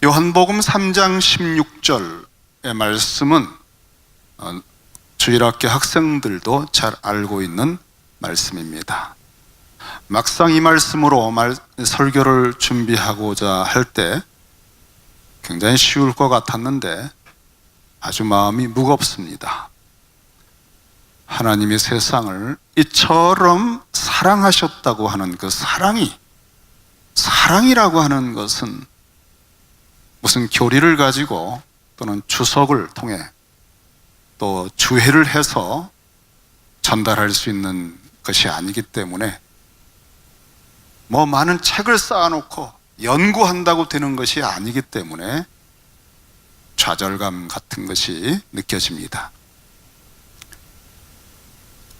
요한복음 3장 16절의 말씀은 주일학교 학생들도 잘 알고 있는 말씀입니다. 막상 이 말씀으로 설교를 준비하고자 할 때 굉장히 쉬울 것 같았는데 아주 마음이 무겁습니다. 하나님이 세상을 이처럼 사랑하셨다고 하는 그 사랑이라고 하는 것은 무슨 교리를 가지고 또는 주석을 통해 또 주회를 해서 전달할 수 있는 것이 아니기 때문에 많은 책을 쌓아놓고 연구한다고 되는 것이 아니기 때문에 좌절감 같은 것이 느껴집니다.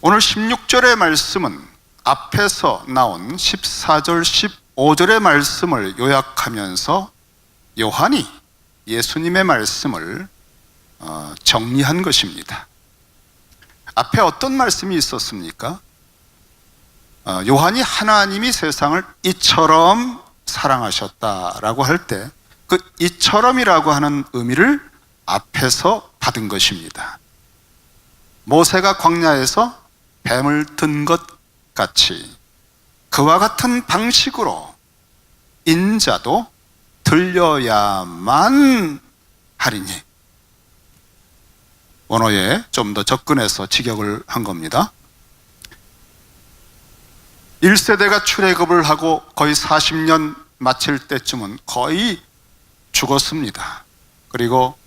오늘 16절의 말씀은 앞에서 나온 14절, 15절의 말씀을 요약하면서 요한이 예수님의 말씀을 정리한 것입니다. 앞에 어떤 말씀이 있었습니까? 요한이 하나님이 세상을 이처럼 사랑하셨다라고 할 때 그 이처럼이라고 하는 의미를 앞에서 받은 것입니다. 모세가 광야에서 뱀을 든 것 같이 그와 같은 방식으로 인자도 들려야만 하리니, 원어에 좀 더 접근해서 직역을 한 겁니다. 1세대가 출애굽을 하고 거의 40년 마칠 때쯤은 거의 죽었습니다. 그리고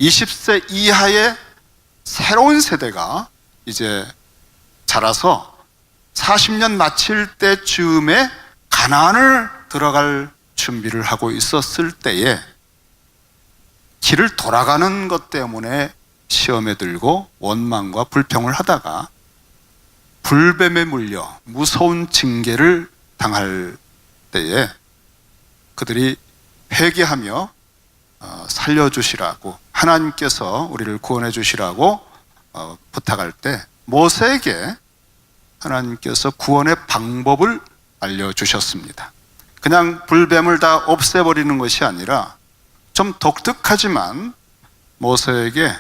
20세 이하의 새로운 세대가 이제 자라서 40년 마칠 때쯤에 가나안을 들어갈 준비를 하고 있었을 때에 길을 돌아가는 것 때문에 시험에 들고 원망과 불평을 하다가 불뱀에 물려 무서운 징계를 당할 때에 그들이 회개하며 살려주시라고, 하나님께서 우리를 구원해 주시라고 부탁할 때 모세에게 하나님께서 구원의 방법을 알려주셨습니다. 그냥 불뱀을 다 없애버리는 것이 아니라 좀 독특하지만 모세에게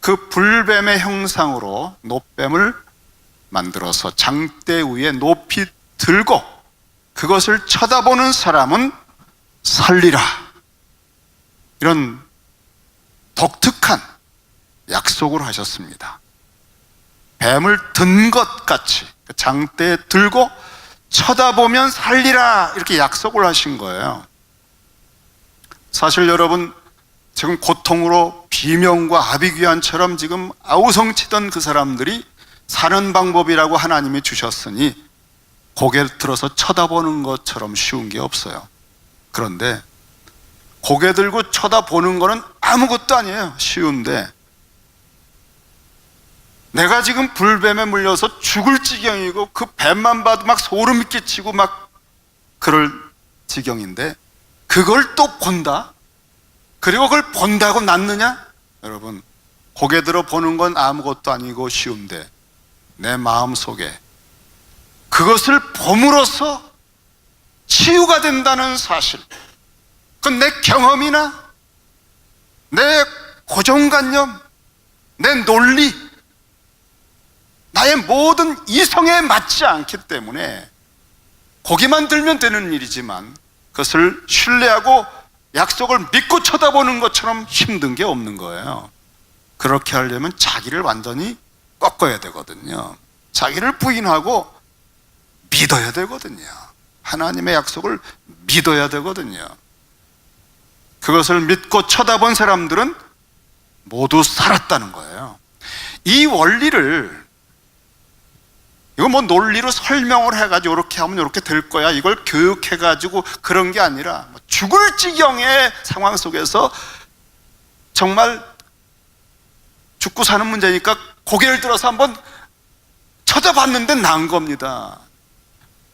그 불뱀의 형상으로 놋뱀을 만들어서 장대 위에 높이 들고 그것을 쳐다보는 사람은 살리라, 이런 독특한 약속을 하셨습니다. 뱀을 든 것 같이 장대에 들고 쳐다보면 살리라, 이렇게 약속을 하신 거예요. 사실 여러분, 지금 고통으로 비명과 아비규환처럼 지금 아우성치던 그 사람들이 사는 방법이라고 하나님이 주셨으니 고개를 들어서 쳐다보는 것처럼 쉬운 게 없어요. 그런데 고개 들고 쳐다보는 거는 아무것도 아니에요. 쉬운데 내가 지금 불뱀에 물려서 죽을 지경이고 그 뱀만 봐도 막 소름이 끼치고 막 그럴 지경인데 그걸 또 본다? 그리고 그걸 본다고 낫느냐? 여러분, 고개 들어 보는 건 아무것도 아니고 쉬운데 내 마음 속에 그것을 봄으로써 치유가 된다는 사실, 그건 내 경험이나 내 고정관념, 내 논리, 나의 모든 이성에 맞지 않기 때문에 고개만 들면 되는 일이지만 그것을 신뢰하고 약속을 믿고 쳐다보는 것처럼 힘든 게 없는 거예요. 그렇게 하려면 자기를 완전히 꺾어야 되거든요. 자기를 부인하고 믿어야 되거든요. 하나님의 약속을 믿어야 되거든요. 그것을 믿고 쳐다본 사람들은 모두 살았다는 거예요. 이 원리를, 이거 논리로 설명을 해가지고 이렇게 하면 이렇게 될 거야, 이걸 교육해가지고 그런 게 아니라 죽을 지경의 상황 속에서 정말 죽고 사는 문제니까 고개를 들어서 한번 쳐다봤는데 난 겁니다.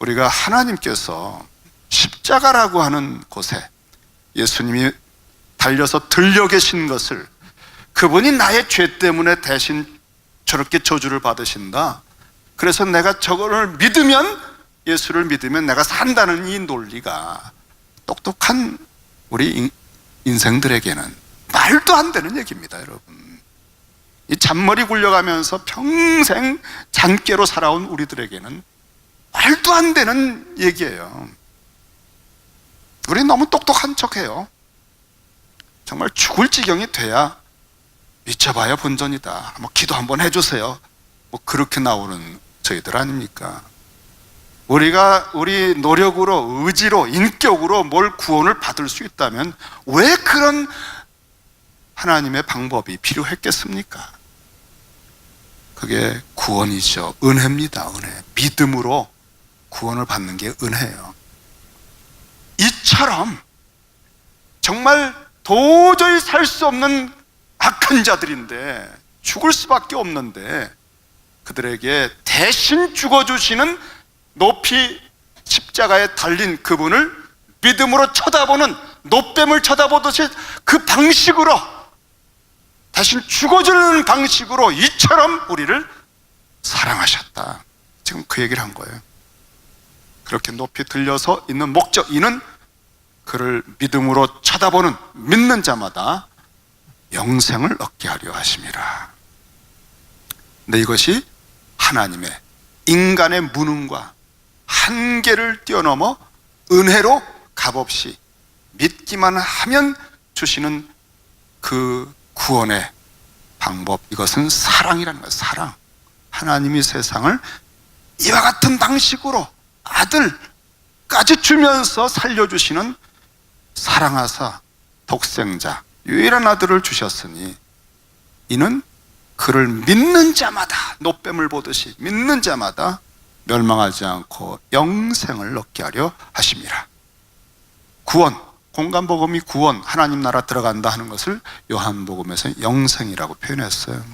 우리가 하나님께서 십자가라고 하는 곳에 예수님이 달려서 들려 계신 것을, 그분이 나의 죄 때문에 대신 저렇게 저주를 받으신다, 그래서 내가 저거를 믿으면, 예수를 믿으면 내가 산다는 이 논리가 똑똑한 우리 인생들에게는 말도 안 되는 얘기입니다, 여러분. 이 잔머리 굴려가면서 평생 잔깨로 살아온 우리들에게는 말도 안 되는 얘기예요. 우리 너무 똑똑한 척해요. 정말 죽을 지경이 돼야 미쳐봐야 본전이다. 기도 한번 해주세요. 그렇게 나오는 저희들 아닙니까? 우리가 우리 노력으로, 의지로, 인격으로 뭘 구원을 받을 수 있다면 왜 그런 하나님의 방법이 필요했겠습니까? 그게 구원이죠. 은혜입니다. 은혜. 믿음으로 구원을 받는 게 은혜예요. 이처럼 정말 도저히 살 수 없는 악한 자들인데, 죽을 수밖에 없는데, 그들에게 대신 죽어주시는, 높이 십자가에 달린 그분을 믿음으로 쳐다보는, 노뱀을 쳐다보듯이 그 방식으로, 대신 죽어주는 방식으로 이처럼 우리를 사랑하셨다. 지금 그 얘기를 한 거예요. 그렇게 높이 들려서 있는 목적, 이는 그를 믿음으로 쳐다보는, 믿는 자마다 영생을 얻게 하려 하심이라. 근데 이것이 하나님의, 인간의 무능과 한계를 뛰어넘어 은혜로 값없이 믿기만 하면 주시는 그 구원의 방법, 이것은 사랑이라는 거예요. 사랑. 하나님이 세상을 이와 같은 방식으로 아들까지 주면서 살려주시는, 사랑하사 독생자 유일한 아들을 주셨으니 이는 그를 믿는 자마다, 노뱀을 보듯이 믿는 자마다 멸망하지 않고 영생을 얻게 하려 하심이라. 구원, 공간복음이 구원, 하나님 나라 들어간다 하는 것을 요한복음에서 영생이라고 표현했어요.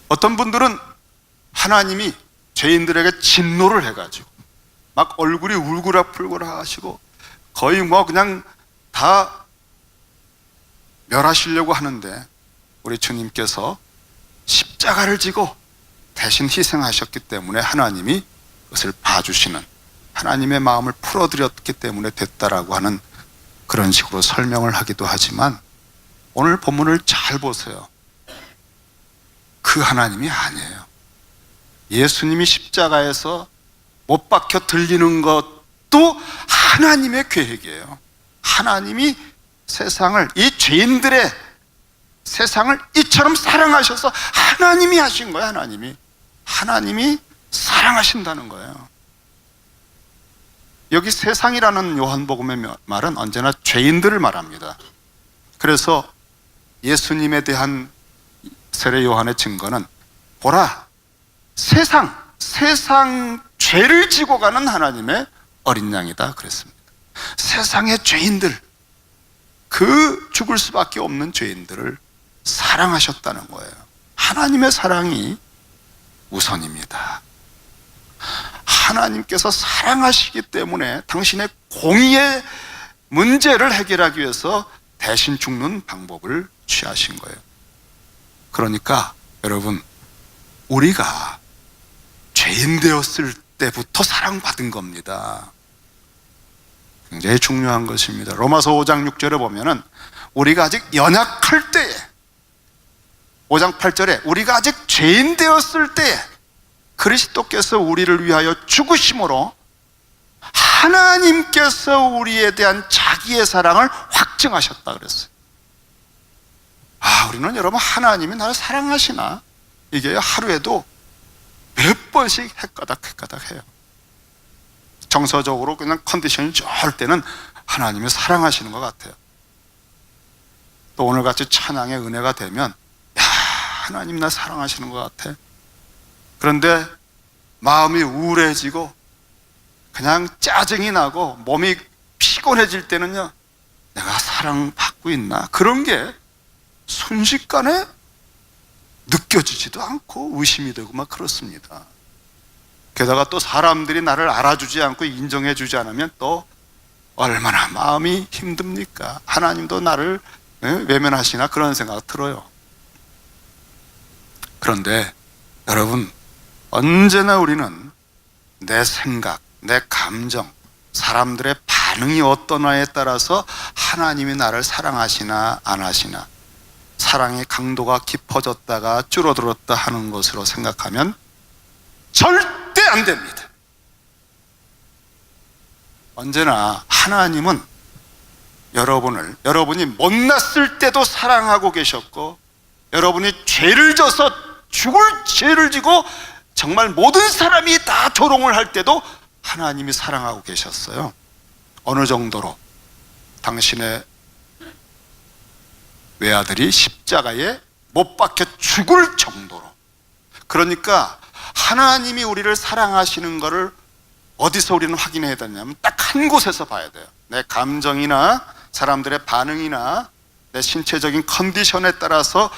어떤 분들은 하나님이 죄인들에게 진노를 해가지고 막 얼굴이 울그락불그락 하시고 거의 그냥 다 멸하시려고 하는데, 우리 주님께서 십자가를 지고 대신 희생하셨기 때문에 하나님이 그것을 봐주시는, 하나님의 마음을 풀어드렸기 때문에 됐다라고 하는 그런 식으로 설명을 하기도 하지만, 오늘 본문을 잘 보세요. 그 하나님이 아니에요. 예수님이 십자가에서 못 박혀 들리는 것도 하나님의 계획이에요. 하나님이 세상을, 이 죄인들의 세상을 이처럼 사랑하셔서 하나님이 하신 거예요. 하나님이 사랑하신다는 거예요. 여기 세상이라는 요한복음의 말은 언제나 죄인들을 말합니다. 그래서 예수님에 대한 세례 요한의 증거는, 보라, 세상 죄를 지고 가는 하나님의 어린 양이다 그랬습니다. 세상의 죄인들, 그 죽을 수밖에 없는 죄인들을 사랑하셨다는 거예요. 하나님의 사랑이 우선입니다. 하나님께서 사랑하시기 때문에 당신의 공의의 문제를 해결하기 위해서 대신 죽는 방법을 취하신 거예요. 그러니까 여러분, 우리가 죄인 되었을 때부터 사랑받은 겁니다. 굉장히 중요한 것입니다. 로마서 5장 6절에 보면은 우리가 아직 연약할 때에, 5장 8절에 우리가 아직 죄인 되었을 때에 그리스도께서 우리를 위하여 죽으심으로 하나님께서 우리에 대한 자기의 사랑을 확증하셨다 그랬어요. 우리는 여러분, 하나님이 나를 사랑하시나? 이게 하루에도 몇 번씩 헷가닥 해요. 정서적으로 그냥 컨디션이 좋을 때는 하나님이 사랑하시는 것 같아요. 또 오늘같이 찬양의 은혜가 되면, 하나님 나 사랑하시는 것 같아. 그런데 마음이 우울해지고 그냥 짜증이 나고 몸이 피곤해질 때는요, 내가 사랑받고 있나? 그런 게 순식간에 느껴지지도 않고 의심이 되고 막 그렇습니다. 게다가 또 사람들이 나를 알아주지 않고 인정해주지 않으면 또 얼마나 마음이 힘듭니까? 하나님도 나를 외면하시나? 그런 생각 들어요. 그런데 여러분, 언제나 우리는 내 생각, 내 감정, 사람들의 반응이 어떠냐에 따라서 하나님이 나를 사랑하시나 안 하시나, 사랑의 강도가 깊어졌다가 줄어들었다 하는 것으로 생각하면 절대 안 됩니다. 언제나 하나님은 여러분이 못났을 때도 사랑하고 계셨고, 여러분이 죄를 져서 죽을 죄를 지고 정말 모든 사람이 다 조롱을 할 때도 하나님이 사랑하고 계셨어요. 어느 정도로? 당신의 외아들이 십자가에 못 박혀 죽을 정도로. 그러니까 하나님이 우리를 사랑하시는 것을 어디서 우리는 확인해야 되냐면 딱 한 곳에서 봐야 돼요. 내 감정이나 사람들의 반응이나 내 신체적인 컨디션에 따라서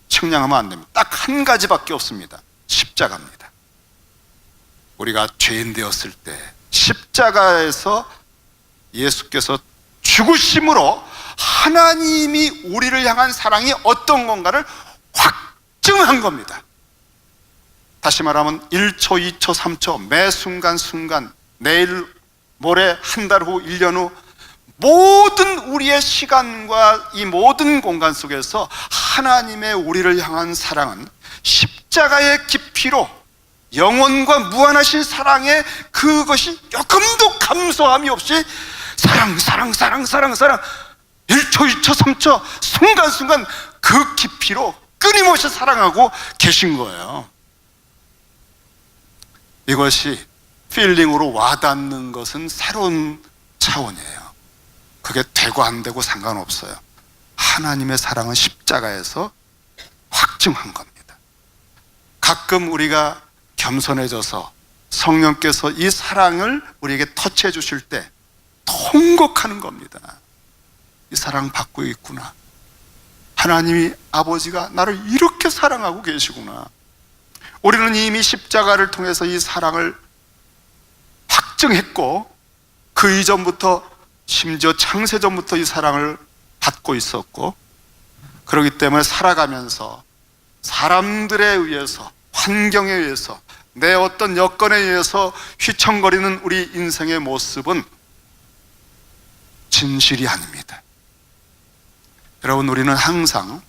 측량하면 안 됩니다. 딱 한 가지밖에 없습니다. 십자가입니다. 우리가 죄인 되었을 때 십자가에서 예수께서 죽으심으로 하나님이 우리를 향한 사랑이 어떤 건가를 확증한 겁니다. 다시 말하면 1초, 2초, 3초 매 순간순간, 내일, 모레, 한 달 후, 1년 후 모든 우리의 시간과 이 모든 공간 속에서 하나님의 우리를 향한 사랑은 십자가의 깊이로 영원과 무한하신 사랑의 그것이 조금도 감소함이 없이 사랑 1초, 2초, 3초 순간순간 그 깊이로 끊임없이 사랑하고 계신 거예요. 이것이 필링으로 와닿는 것은 새로운 차원이에요. 그게 되고 안 되고 상관없어요. 하나님의 사랑은 십자가에서 확증한 겁니다. 가끔 우리가 겸손해져서 성령께서 이 사랑을 우리에게 터치해 주실 때 통곡하는 겁니다. 이 사랑 받고 있구나. 하나님이 아버지가 나를 이렇게 사랑하고 계시구나. 우리는 이미 십자가를 통해서 이 사랑을 확증했고, 그 이전부터, 심지어 창세전부터 이 사랑을 받고 있었고, 그렇기 때문에 살아가면서 사람들에 의해서, 환경에 의해서, 내 어떤 여건에 의해서 휘청거리는 우리 인생의 모습은 진실이 아닙니다. 여러분, 우리는 항상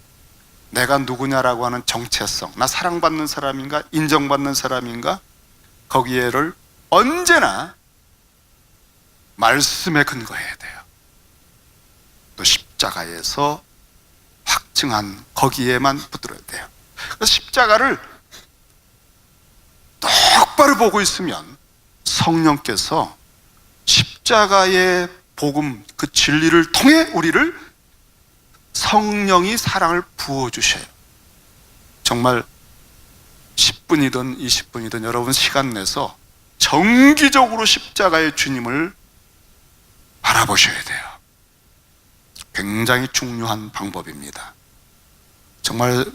내가 누구냐라고 하는 정체성, 나 사랑받는 사람인가, 인정받는 사람인가, 거기에를 언제나 말씀에 근거해야 돼요. 또 십자가에서 확증한 거기에만 붙들어야 돼요. 그래서 십자가를 똑바로 보고 있으면 성령께서 십자가의 복음, 그 진리를 통해 우리를 성령이 사랑을 부어주셔요. 정말 10분이든 20분이든 여러분 시간 내서 정기적으로 십자가의 주님을 바라보셔야 돼요. 굉장히 중요한 방법입니다. 정말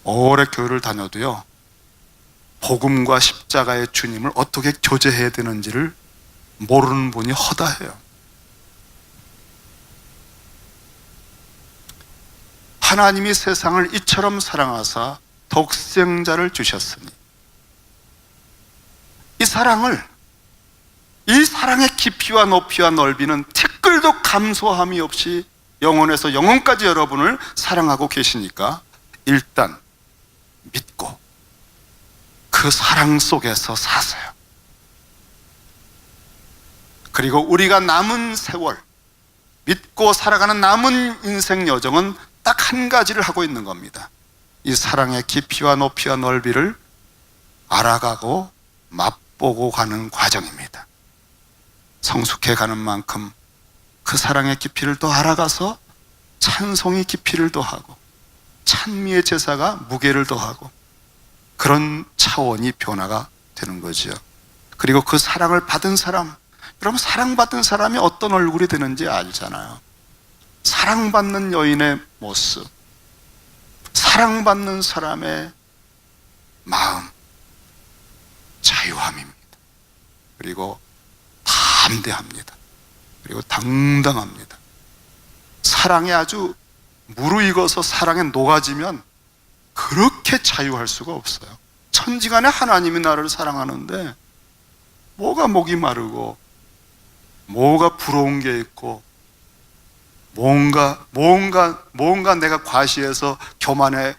오래 교회를 다녀도요, 복음과 십자가의 주님을 어떻게 교제해야 되는지를 모르는 분이 허다해요. 하나님이 세상을 이처럼 사랑하사 독생자를 주셨으니, 이 사랑의 깊이와 높이와 넓이는 티끌도 감소함이 없이 영원에서 영원까지 여러분을 사랑하고 계시니까 일단 믿고 그 사랑 속에서 사세요. 그리고 우리가 남은 세월, 믿고 살아가는 남은 인생 여정은 딱 한 가지를 하고 있는 겁니다. 이 사랑의 깊이와 높이와 넓이를 알아가고 맛보고 가는 과정입니다. 성숙해 가는 만큼 그 사랑의 깊이를 더 알아가서 찬송의 깊이를 더하고 찬미의 제사가 무게를 더하고, 그런 차원이 변화가 되는 거죠. 그리고 그 사랑을 받은 사람, 여러분 사랑받은 사람이 어떤 얼굴이 되는지 알잖아요. 사랑받는 여인의 모습, 사랑받는 사람의 마음, 자유함입니다. 그리고 담대합니다. 그리고 당당합니다. 사랑에 아주 무르익어서 사랑에 녹아지면 그렇게 자유할 수가 없어요. 천지간에 하나님이 나를 사랑하는데 뭐가 목이 마르고 뭐가 부러운 게 있고, 뭔가 내가 과시해서 교만을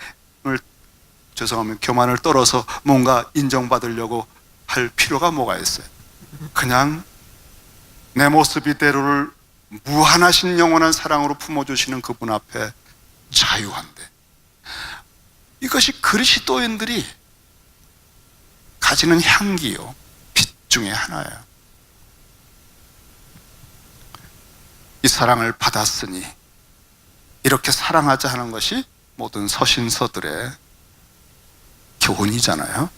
떨어서 뭔가 인정받으려고 할 필요가 뭐가 있어요? 그냥 내 모습 이대로를 무한하신 영원한 사랑으로 품어주시는 그분 앞에 자유한데, 이것이 그리스도인들이 가지는 향기요, 빛 중에 하나예요. 이 사랑을 받았으니 이렇게 사랑하자 하는 것이 모든 서신서들의 교훈이잖아요.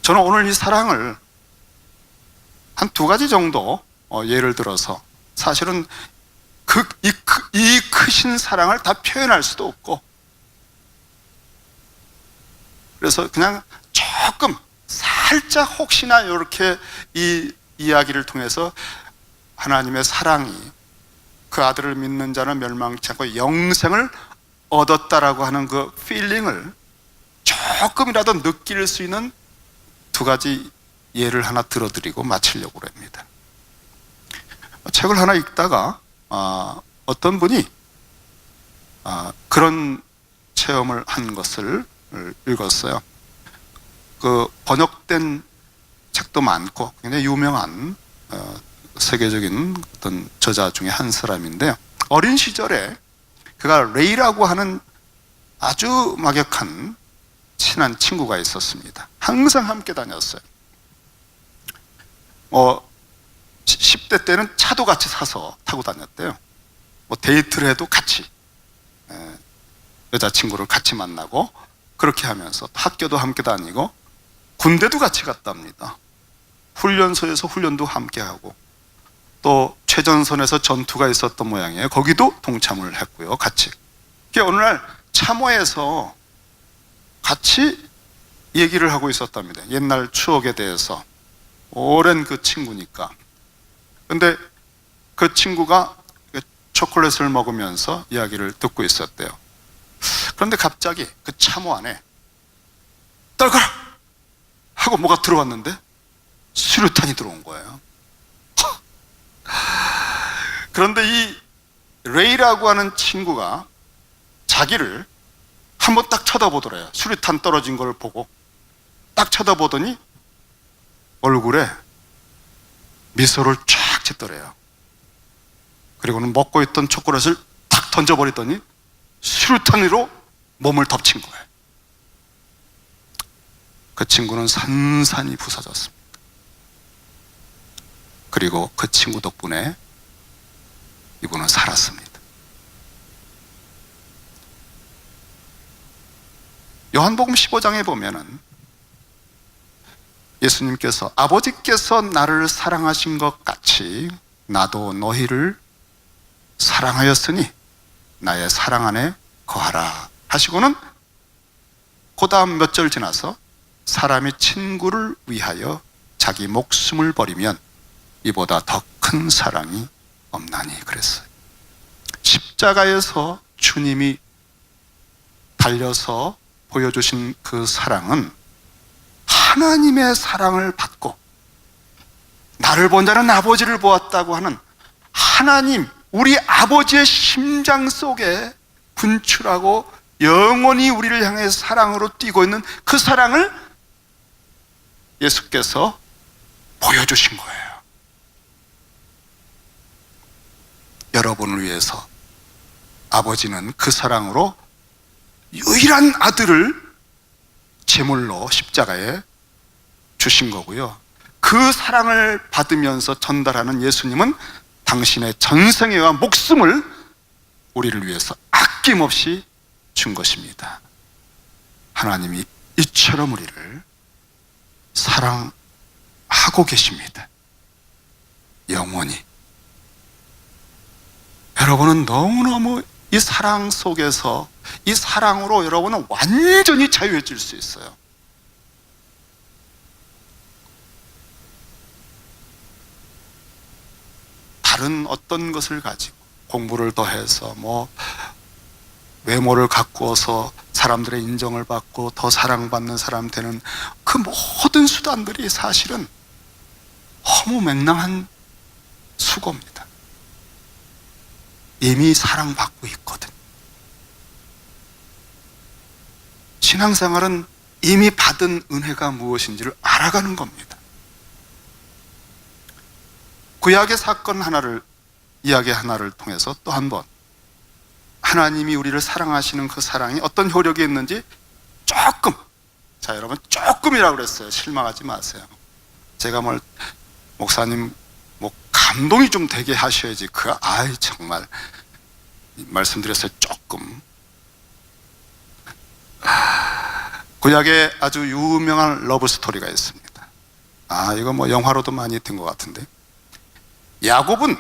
저는 오늘 이 사랑을 한 두 가지 정도 예를 들어서, 사실은 이 크신 사랑을 다 표현할 수도 없고, 그래서 그냥 조금 살짝 혹시나 이렇게 이 이야기를 통해서 하나님의 사랑이 그 아들을 믿는 자는 멸망치 않고 영생을 얻었다라고 하는 그 필링을 조금이라도 느낄 수 있는 두 가지 예를 하나 들어드리고 마치려고 합니다. 책을 하나 읽다가 어떤 분이 그런 체험을 한 것을 읽었어요. 그 번역된 책도 많고 굉장히 유명한 세계적인 어떤 저자 중에 한 사람인데요. 어린 시절에 그가 레이라고 하는 아주 막역한 친한 친구가 있었습니다. 항상 함께 다녔어요. 10대 때는 차도 같이 사서 타고 다녔대요. 데이트를 해도 같이, 여자친구를 같이 만나고, 그렇게 하면서 학교도 함께 다니고 군대도 같이 갔답니다. 훈련소에서 훈련도 함께 하고, 또 최전선에서 전투가 있었던 모양이에요. 거기도 동참을 했고요, 같이. 어느 날 참호에서 같이 얘기를 하고 있었답니다. 옛날 추억에 대해서. 오랜 그 친구니까. 근데 그 친구가 초콜릿을 먹으면서 이야기를 듣고 있었대요. 그런데 갑자기 그 참호 안에 떨거라 하고 뭐가 들어왔는데 수류탄이 들어온 거예요. 그런데 이 레이라고 하는 친구가 자기를 한번 딱 쳐다보더래요. 수류탄 떨어진 걸 보고 딱 쳐다보더니 얼굴에 미소를 쫙 짓더래요. 그리고는 먹고 있던 초콜릿을 탁 던져버리더니 수류탄으로 몸을 덮친 거예요. 그 친구는 산산이 부서졌습니다. 그리고 그 친구 덕분에 이분은 살았습니다. 요한복음 15장에 보면은 예수님께서 아버지께서 나를 사랑하신 것 같이 나도 너희를 사랑하였으니 나의 사랑 안에 거하라 하시고는 그 다음 몇 절 지나서 사람이 친구를 위하여 자기 목숨을 버리면 이보다 더 큰 사랑이 없나니 그랬어요. 십자가에서 주님이 달려서 보여주신 그 사랑은 하나님의 사랑을 받고 나를 본 자는 아버지를 보았다고 하는 하나님, 우리 아버지의 심장 속에 분출하고 영원히 우리를 향해 사랑으로 뛰고 있는 그 사랑을 예수께서 보여주신 거예요. 여러분을 위해서 아버지는 그 사랑으로 유일한 아들을 제물로 십자가에 주신 거고요. 그 사랑을 받으면서 전달하는 예수님은 당신의 전생애와 목숨을 우리를 위해서 아낌없이 준 것입니다. 하나님이 이처럼 우리를 사랑하고 계십니다. 영원히. 여러분은 너무너무 이 사랑 속에서, 이 사랑으로 여러분은 완전히 자유해질 수 있어요. 다른 어떤 것을 가지고 공부를 더해서 외모를 가꾸어서 사람들의 인정을 받고 더 사랑받는 사람 되는 그 모든 수단들이 사실은 너무 맹랑한 수고입니다. 이미 사랑받고 있거든. 신앙생활은 이미 받은 은혜가 무엇인지를 알아가는 겁니다. 구약의 사건 하나를, 이야기 하나를 통해서 또 한 번 하나님이 우리를 사랑하시는 그 사랑이 어떤 효력이 있는지 조금, 자 여러분 조금이라고 그랬어요. 실망하지 마세요. 제가 목사님 감동이 좀 되게 하셔야지 정말 말씀드렸어요. 조금. 구약에 아주 유명한 러브 스토리가 있습니다. 이거 영화로도 많이 든 것 같은데, 야곱은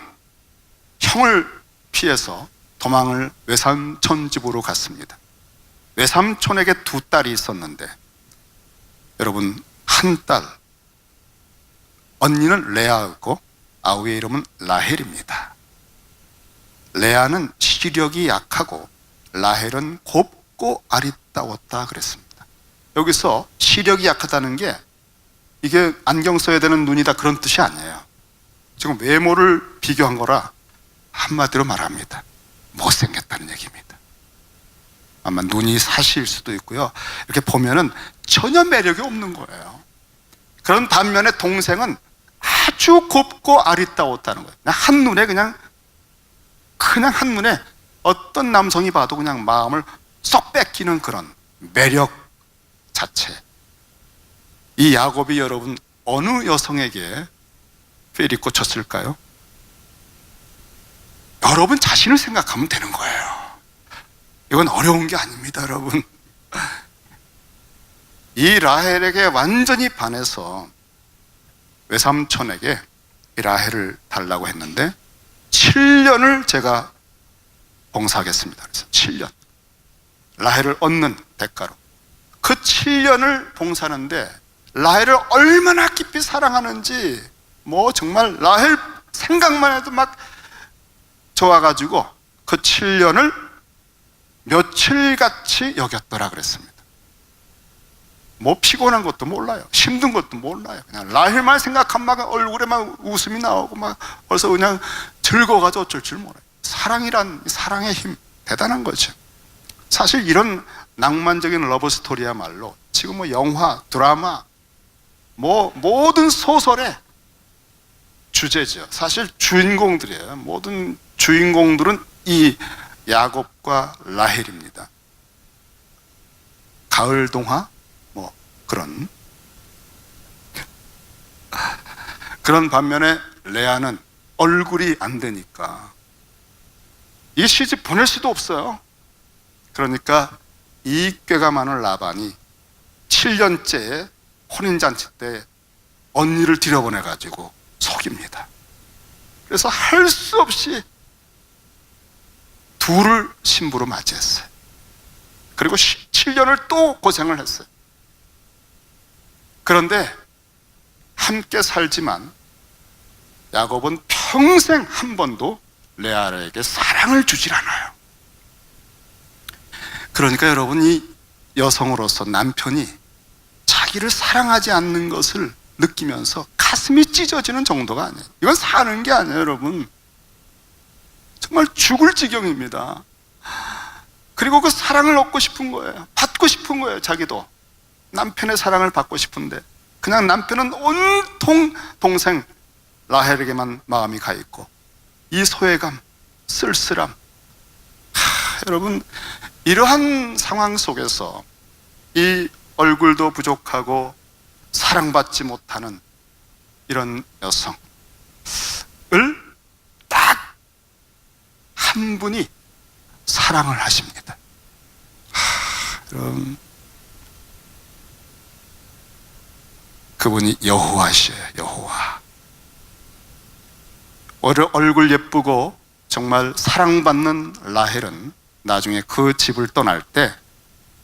형을 피해서 도망을 외삼촌 집으로 갔습니다. 외삼촌에게 두 딸이 있었는데, 여러분 한 딸, 언니는 레아였고 아우의 이름은 라헬입니다. 레아는 시력이 약하고 라헬은 곱고 아리따웠다 그랬습니다. 여기서 시력이 약하다는 게 이게 안경 써야 되는 눈이다 그런 뜻이 아니에요. 지금 외모를 비교한 거라 한마디로 말합니다. 못생겼다는 얘기입니다. 아마 눈이 사시일 수도 있고요. 이렇게 보면은 전혀 매력이 없는 거예요. 그런 반면에 동생은 아주 곱고 아리따웠다는 거예요. 한눈에 그냥 한눈에 어떤 남성이 봐도 그냥 마음을 쏙 뺏기는 그런 매력 자체. 이 야곱이 여러분 어느 여성에게 필이 꽂혔을까요? 여러분 자신을 생각하면 되는 거예요. 이건 어려운 게 아닙니다, 여러분. 이 라헬에게 완전히 반해서 외삼촌에게 이 라헬을 달라고 했는데 7년을 제가 봉사하겠습니다. 그래서 7년 라헬을 얻는 대가로 그 7년을 봉사하는데 라헬을 얼마나 깊이 사랑하는지 정말 라헬 생각만 해도 막 좋아가지고 그 7년을 며칠같이 여겼더라 그랬습니다. 피곤한 것도 몰라요. 힘든 것도 몰라요. 그냥 라헬만 생각하면 막 얼굴에 막 웃음이 나오고 막 벌써 그냥 즐거워가지고 어쩔 줄 몰라요. 사랑이란 사랑의 힘 대단한 거죠. 사실 이런 낭만적인 러브 스토리야말로 지금 영화, 드라마, 모든 소설의 주제죠. 사실 주인공들이에요. 모든 주인공들은 이 야곱과 라헬입니다. 가을 동화 그런 반면에 레아는 얼굴이 안 되니까 이 시집 보낼 수도 없어요. 그러니까 이익괴가 많은 라반이 7년째 혼인잔치 때 언니를 들여보내가지고 속입니다. 그래서 할 수 없이 둘을 신부로 맞이했어요. 그리고 7년을 또 고생을 했어요. 그런데 함께 살지만 야곱은 평생 한 번도 레아에게 사랑을 주질 않아요. 그러니까 여러분, 이 여성으로서 남편이 자기를 사랑하지 않는 것을 느끼면서 가슴이 찢어지는 정도가 아니에요. 이건 사는 게 아니에요, 여러분. 정말 죽을 지경입니다. 그리고 그 사랑을 얻고 싶은 거예요. 받고 싶은 거예요. 자기도 남편의 사랑을 받고 싶은데 그냥 남편은 온통 동생 라헬에게만 마음이 가 있고, 이 소외감, 쓸쓸함. 여러분, 이러한 상황 속에서 이 얼굴도 부족하고 사랑받지 못하는 이런 여성을 딱 한 분이 사랑을 하십니다. 여러분, 그분이 여호와시에요. 여호와. 얼굴 예쁘고 정말 사랑받는 라헬은 나중에 그 집을 떠날 때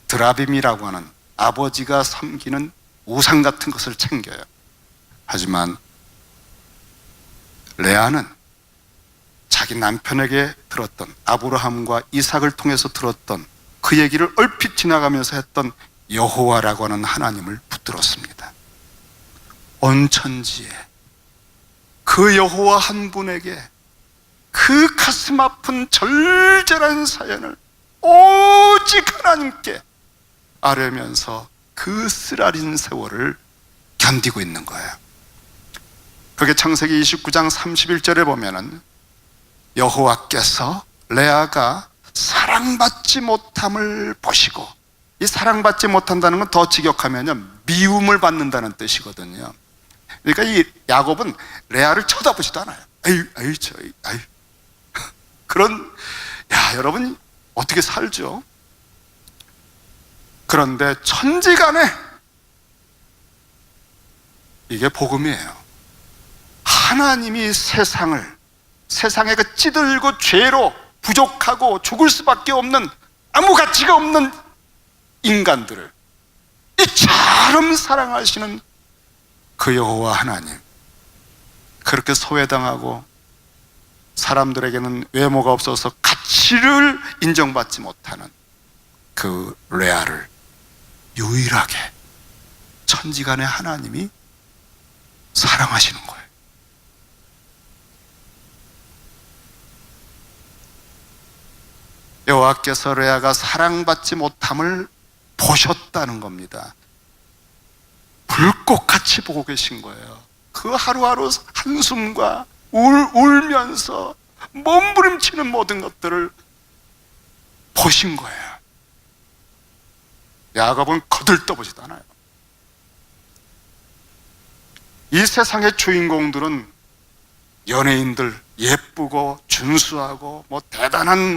드라빔이라고 하는 아버지가 섬기는 우상 같은 것을 챙겨요. 하지만 레아는 자기 남편에게 들었던, 아브라함과 이삭을 통해서 들었던 그 얘기를 얼핏 지나가면서 했던 여호와라고 하는 하나님을 붙들었습니다. 온 천지에 그 여호와 한 분에게 그 가슴 아픈 절절한 사연을 오직 하나님께 아뢰면서 그 쓰라린 세월을 견디고 있는 거예요. 그게 창세기 29장 31절에 보면은 여호와께서 레아가 사랑받지 못함을 보시고, 이 사랑받지 못한다는 건 더 직역하면요 미움을 받는다는 뜻이거든요. 그러니까 이 야곱은 레아를 쳐다보지도 않아요. 아유. 그런, 여러분 어떻게 살죠? 그런데 천지간에 이게 복음이에요. 하나님이 세상에 그 찌들고 죄로 부족하고 죽을 수밖에 없는 아무 가치가 없는 인간들을 이처럼 사랑하시는 그 여호와 하나님, 그렇게 소외당하고 사람들에게는 외모가 없어서 가치를 인정받지 못하는 그 레아를 유일하게 천지간의 하나님이 사랑하시는 거예요. 여호와께서 레아가 사랑받지 못함을 보셨다는 겁니다. 불꽃같이 보고 계신 거예요. 그 하루하루 한숨과 울면서 몸부림치는 모든 것들을 보신 거예요. 야곱은 거들떠보지도 않아요. 이 세상의 주인공들은 연예인들, 예쁘고 준수하고 대단한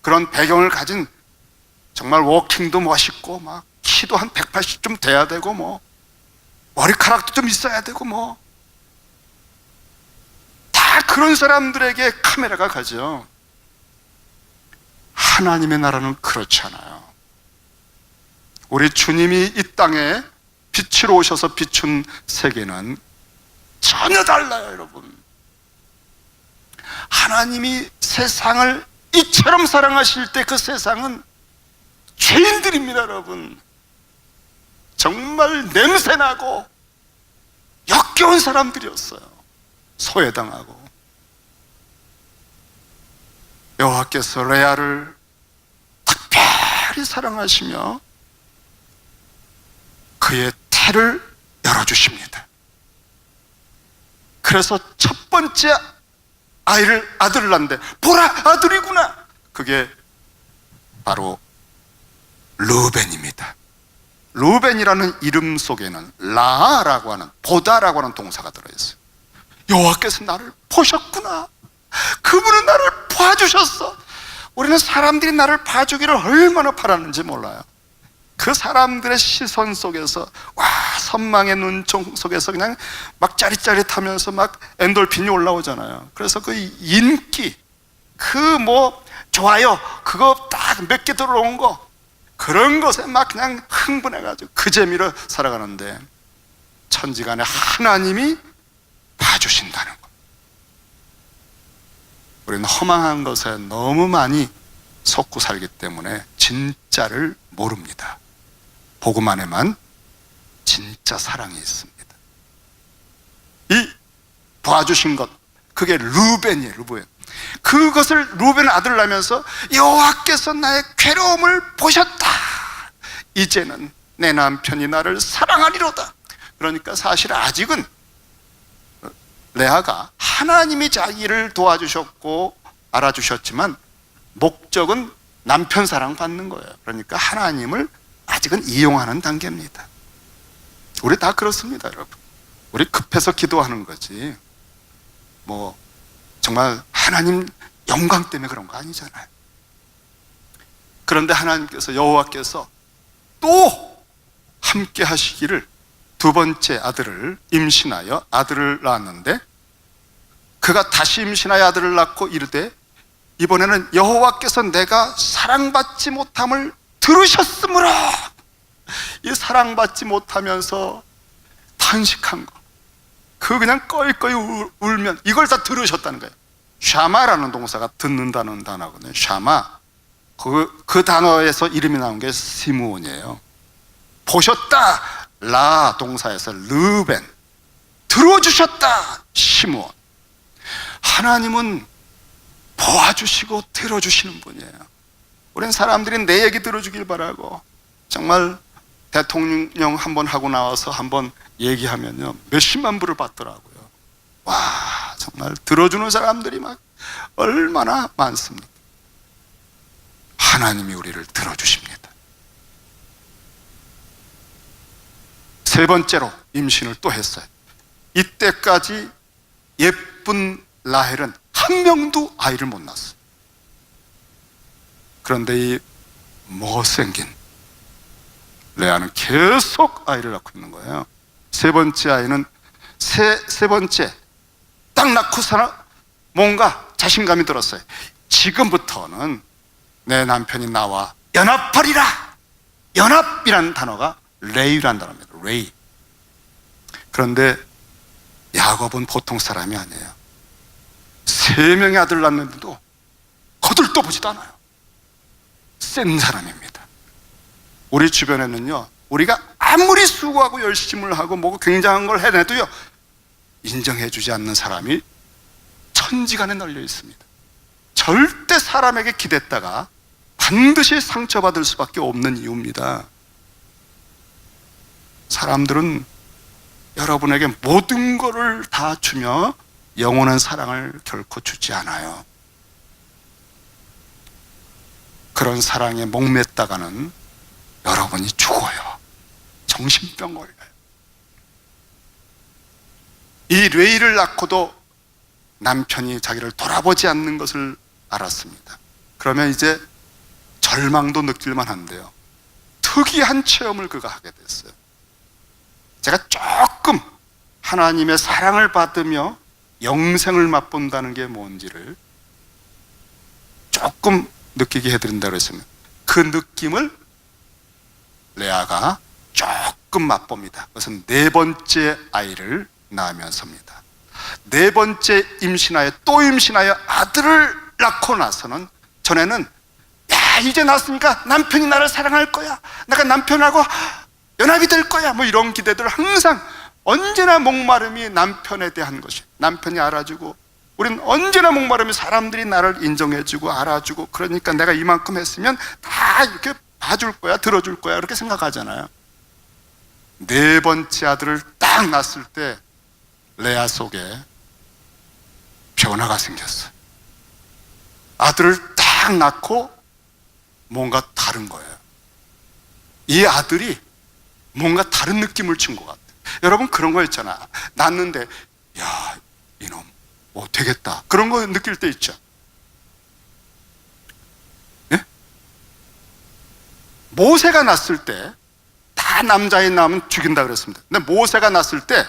그런 배경을 가진, 정말 워킹도 멋있고 막 키도 한 180좀 돼야 되고 머리카락도 좀 있어야 되고 다 그런 사람들에게 카메라가 가죠. 하나님의 나라는 그렇지 않아요. 우리 주님이 이 땅에 빛으로 오셔서 비춘 세계는 전혀 달라요, 여러분. 하나님이 세상을 이처럼 사랑하실 때 그 세상은 죄인들입니다, 여러분. 정말 냄새나고 역겨운 사람들이었어요. 소외당하고. 여호와께서 레아를 특별히 사랑하시며 그의 태를 열어주십니다. 그래서 첫 번째 아들을 낳는데, 보라, 아들이구나. 그게 바로 르벤입니다. 르벤이라는 이름 속에는 라라고 하는, 보다라고 하는 동사가 들어있어요. 여호와께서 나를 보셨구나. 그분은 나를 봐주셨어. 우리는 사람들이 나를 봐주기를 얼마나 바랐는지 몰라요. 그 사람들의 시선 속에서, 선망의 눈총 속에서 그냥 막 짜릿짜릿하면서 막 엔돌핀이 올라오잖아요. 그래서 그 인기, 좋아요, 그거 딱 몇 개 들어온 거, 그런 것에 막 그냥 흥분해가지고 그 재미로 살아가는데, 천지간에 하나님이 봐주신다는 것. 우리는 허망한 것에 너무 많이 속고 살기 때문에 진짜를 모릅니다. 복음 안에만 진짜 사랑이 있습니다. 이 봐주신 것, 그게 르벤이에요. 르벤. 그것을 르벤 아들을 낳으면서 여호와께서 나의 괴로움을 보셨다. 이제는 내 남편이 나를 사랑하리로다. 그러니까 사실 아직은 레아가 하나님이 자기를 도와주셨고 알아주셨지만 목적은 남편 사랑 받는 거예요. 그러니까 하나님을 아직은 이용하는 단계입니다. 우리 다 그렇습니다, 여러분. 우리 급해서 기도하는 거지 정말 하나님 영광 때문에 그런 거 아니잖아요. 그런데 하나님께서, 여호와께서 또 함께 하시기를 두 번째 아들을 임신하여 아들을 낳았는데, 그가 다시 임신하여 아들을 낳고 이르되 이번에는 여호와께서 내가 사랑받지 못함을 들으셨으므로. 이 사랑받지 못하면서 탄식한 거, 그냥 꺼이꺼이 울면 이걸 다 들으셨다는 거예요. 샤마라는 동사가 듣는다는 단어거든요. 샤마. 그 단어에서 이름이 나온 게 시므온이에요. 보셨다, 라 동사에서 르벤. 들어주셨다, 시므온. 하나님은 도와주시고 들어주시는 분이에요. 우린 사람들이 내 얘기 들어주길 바라고, 정말 대통령 한번 하고 나와서 한번 얘기하면요 몇십만 불을 받더라고요. 와, 정말 들어주는 사람들이 막 얼마나 많습니까? 하나님이 우리를 들어주십니다. 세 번째로 임신을 또 했어요. 이때까지 예쁜 라헬은 한 명도 아이를 못 낳았어요. 그런데 이 못생긴 레아는 계속 아이를 낳고 있는 거예요. 세 번째 아이는 세 번째 딱 낳고서는 뭔가 자신감이 들었어요. 지금부터는 내 남편이 나와 연합하리라. 연합이라는 단어가 레이라는 단어입니다. 레이. 그런데 야곱은 보통 사람이 아니에요. 3명의 아들 낳는데도 거들떠보지도 않아요. 센 사람입니다. 우리 주변에는요, 우리가 아무리 수고하고 열심을 하고 뭐고 굉장한 걸 해내도요, 인정해주지 않는 사람이 천지간에 널려 있습니다. 절대 사람에게 기댔다가 반드시 상처받을 수밖에 없는 이유입니다. 사람들은 여러분에게 모든 것을 다 주며 영원한 사랑을 결코 주지 않아요. 그런 사랑에 목맸다가는 여러분이 죽어요. 정신병 걸려요. 이 레이를 낳고도 남편이 자기를 돌아보지 않는 것을 알았습니다. 그러면 이제 절망도 느낄만 한데요, 특이한 체험을 그가 하게 됐어요. 제가 조금 하나님의 사랑을 받으며 영생을 맛본다는 게 뭔지를 조금 느끼게 해드린다고 했습니다. 그 느낌을 레아가 조금 맛봅니다. 그것은 4번째 아이를 낳으면서입니다. 4번째 임신하여 또 임신하여 아들을 낳고 나서는, 전에는 야, 이제 낳았으니까 남편이 나를 사랑할 거야, 내가 남편하고 연합이 될 거야, 뭐 이런 기대들을 항상, 언제나 목마름이 남편에 대한 것이, 남편이 알아주고, 우리는 언제나 목마름이 사람들이 나를 인정해주고 알아주고, 그러니까 내가 이만큼 했으면 다 이렇게 봐줄 거야, 들어줄 거야, 그렇게 생각하잖아요. 4번째 아들을 딱 낳았을 때 레아 속에 변화가 생겼어요. 아들을 딱 낳고 뭔가 다른 거예요. 이 아들이 뭔가 다른 느낌을 준 것 같아요. 여러분 그런 거 있잖아. 낳는데 야, 이놈 되겠다, 그런 거 느낄 때 있죠. 예? 모세가 낳았을 때 다 남자애 낳으면 죽인다 그랬습니다. 근데 모세가 낳았을 때,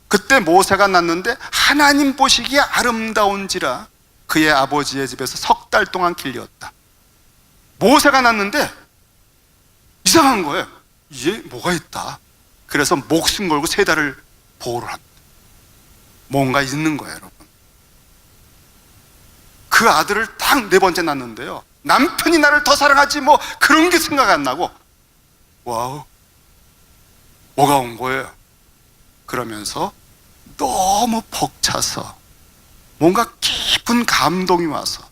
그때 모세가 낳는데 하나님 보시기에 아름다운지라 그의 아버지의 집에서 3달 동안 길렸다. 모세가 낳는데 이상한 거예요. 이게 뭐가 있다. 그래서 목숨 걸고 3달을 보호를 합니다. 뭔가 있는 거예요, 여러분. 그 아들을 딱 4번째 낳는데요, 남편이 나를 더 사랑하지 뭐 그런 게 생각 안 나고, 와우, 뭐가 온 거예요. 그러면서 너무 벅차서 뭔가 깊은 감동이 와서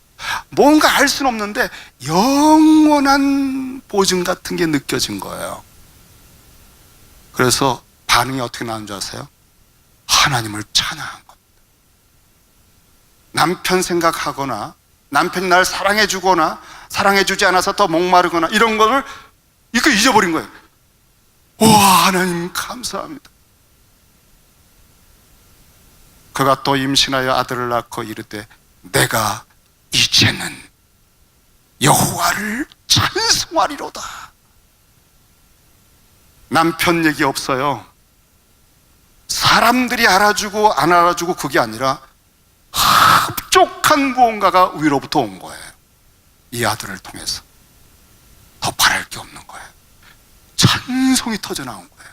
뭔가 알 수는 없는데 영원한 보증 같은 게 느껴진 거예요. 그래서 반응이 어떻게 나온 줄 아세요? 하나님을 찬양한 겁니다. 남편 생각하거나 남편이 나를 사랑해주거나 사랑해주지 않아서 더 목마르거나 이런 거를 이거 잊어버린 거예요. 와, 하나님 감사합니다. 그가 또 임신하여 아들을 낳고 이르되 내가 이제는 여호와를 찬송하리로다. 남편 얘기 없어요. 사람들이 알아주고 안 알아주고 그게 아니라 흡족한 무언가가 위로부터 온 거예요. 이 아들을 통해서 더 바랄 게 없는 거예요. 찬송이 터져 나온 거예요.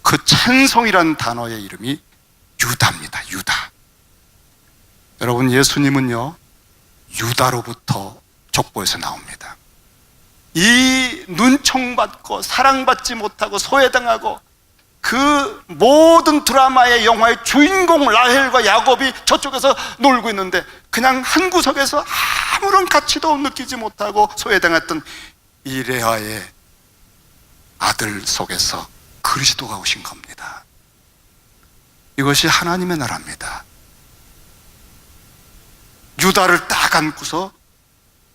그 찬송이란 단어의 이름이 유다입니다. 유다. 여러분, 예수님은요 유다로부터 족보에서 나옵니다. 이 눈총받고 사랑받지 못하고 소외당하고 그 모든 드라마의 영화의 주인공 라헬과 야곱이 저쪽에서 놀고 있는데 그냥 한 구석에서 아무런 가치도 느끼지 못하고 소외당했던 이 레아의 아들 속에서 그리스도가 오신 겁니다. 이것이 하나님의 나라입니다. 유다를 딱 안고서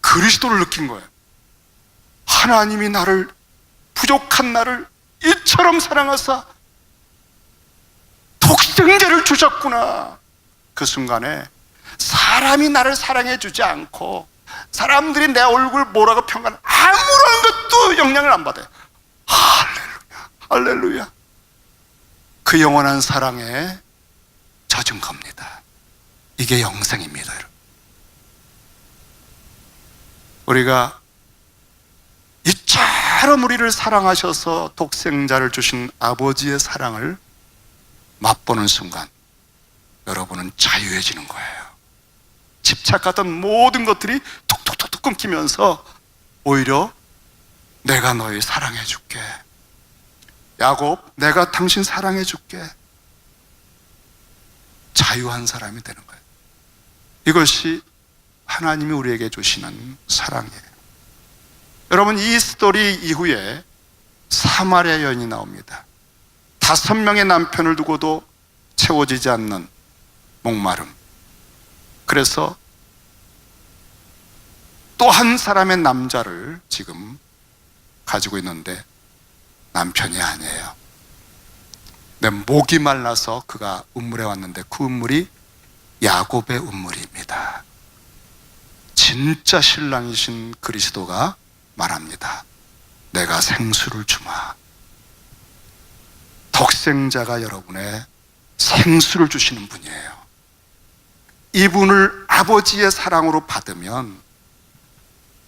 그리스도를 느낀 거예요. 하나님이 나를, 부족한 나를 이처럼 사랑하사 독생자를 주셨구나. 그 순간에 사람이 나를 사랑해 주지 않고 사람들이 내 얼굴 뭐라고 평가하는 아무런 것도 영향을 안 받아요. 할렐루야, 할렐루야. 그 영원한 사랑에 젖은 겁니다. 이게 영생입니다, 여러분. 우리가 이처럼 우리를 사랑하셔서 독생자를 주신 아버지의 사랑을 맛보는 순간 여러분은 자유해지는 거예요. 집착하던 모든 것들이 툭툭툭툭 끊기면서 오히려 내가 너희 사랑해 줄게. 야곱, 내가 당신 사랑해 줄게. 자유한 사람이 되는 거예요. 이것이 하나님이 우리에게 주시는 사랑이에요. 여러분, 이 스토리 이후에 사마리아 여인이 나옵니다. 5명의 남편을 두고도 채워지지 않는 목마름. 그래서 또 한 사람의 남자를 지금 가지고 있는데 남편이 아니에요. 내 목이 말라서 그가 운물에 왔는데 그 운물이 야곱의 운물입니다. 진짜 신랑이신 그리스도가 말합니다. 내가 생수를 주마. 독생자가 여러분의 생수를 주시는 분이에요. 이분을 아버지의 사랑으로 받으면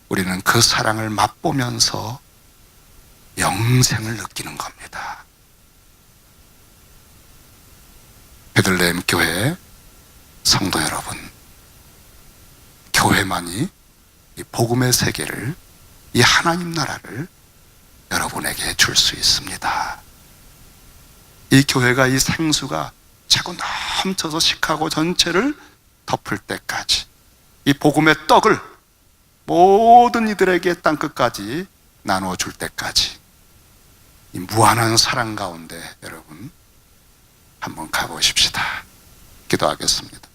우리는 그 사랑을 맛보면서 영생을 느끼는 겁니다. 베들레헴 교회 성도 여러분, 교회만이 이 복음의 세계를, 이 하나님 나라를 여러분에게 줄 수 있습니다. 이 교회가, 이 생수가 차고 넘쳐서 시카고 전체를 덮을 때까지, 이 복음의 떡을 모든 이들에게 땅끝까지 나누어 줄 때까지 이 무한한 사랑 가운데 여러분 한번 가보십시다. 기도하겠습니다.